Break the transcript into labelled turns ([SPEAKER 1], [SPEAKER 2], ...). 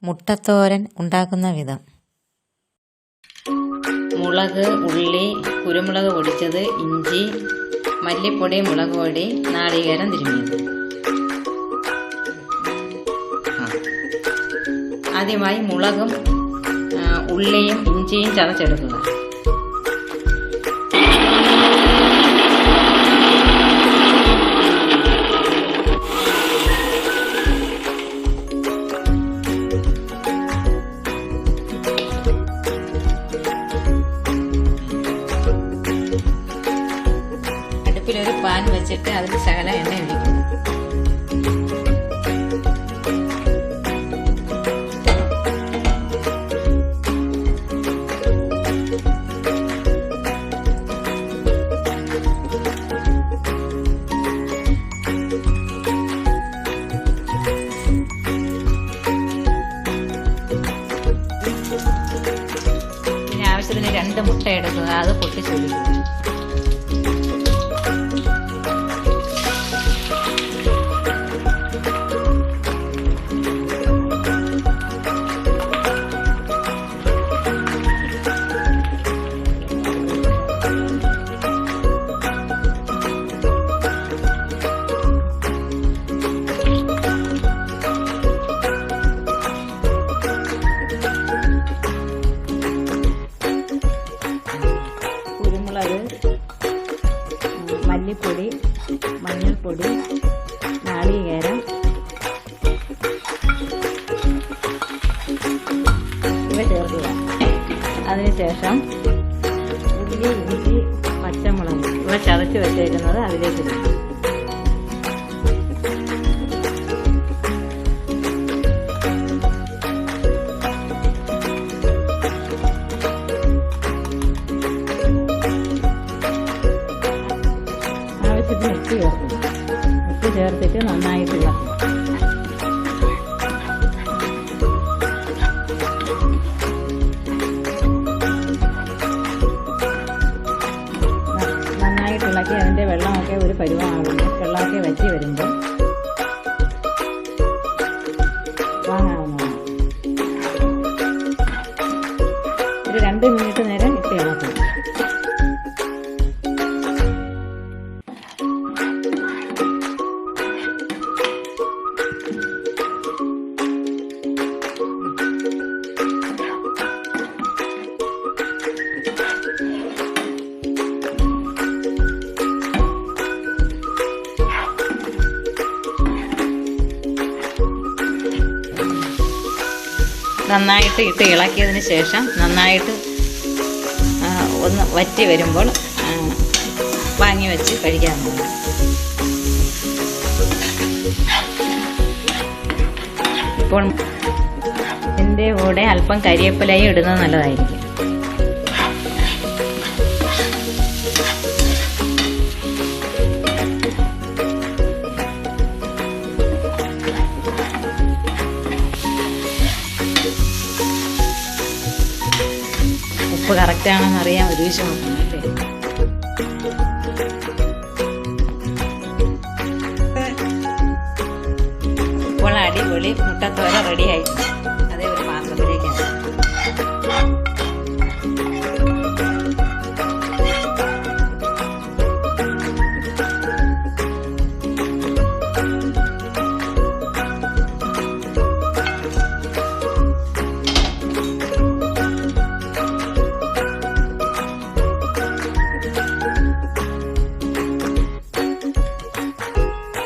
[SPEAKER 1] മുട്ടത്തോരൻ ഉണ്ടാക്കുന്ന വിധം. മുളക്, ഉള്ളി, കുരുമുളക് പൊടിച്ചത്, ഇഞ്ചി, മല്ലിപ്പൊടി, മുളക് പൊടി, നാളികേരം തിരുമ്മിയത്. ആദ്യമായി മുളകും ഉള്ളിയും ഇഞ്ചിയും ചതച്ചെടുക്കുക. അടുപ്പിലൊരു പാൻ വെച്ചിട്ട് അതിൽ ശകലം എണ്ണ ഒഴിക്കും. പിന്നെ ആവശ്യത്തിന് 2 മുട്ട എടുക്കുക, അത് പൊട്ടിച്ചൊഴിക്കുക. മല്ലിപ്പൊടി, മഞ്ഞൾപ്പൊടി, നാളികേരം ഇവ ചേർക്കുക. അതിനുശേഷം ഉള്ളി, ഇഞ്ചി, പച്ചമുളക് ഇവ ചതച്ച് വെച്ചേക്കുന്നത് അതിലേക്ക് ഇടുക. ഉപ്പ് ചേർത്തിട്ട് നന്നായിട്ട് ഇളക്കുക. നന്നായിട്ട് ഇളക്കി അതിൻ്റെ വെള്ളമൊക്കെ ഒരു പരുവമാകുമ്പോൾ, വെള്ളമൊക്കെ വറ്റി വരുമ്പോൾ വാങ്ങാവുന്നതാണ്. ഒരു 2 മിനിറ്റ് നേരം ഇട്ട് ഇളക്കുക. നന്നായിട്ട് ഇട്ട് ഇളക്കിയതിന് ശേഷം നന്നായിട്ട് ഒന്ന് വറ്റി വരുമ്പോൾ വാങ്ങി വെച്ച് കഴിക്കാവുന്നതാണ്. ഇപ്പോൾ ഇതിൻ്റെ കൂടെ അല്പം കരിവേപ്പിലയും ഇടുന്നത് നല്ലതായിരിക്കും. ഉപ്പ് കറക്റ്റാണെന്ന് അറിയാൻ ഒരു വിഷം നോക്കണം അല്ലേ. ഇപ്പോൾ അടിപൊളി മുട്ടത്തോര റെഡിയായി.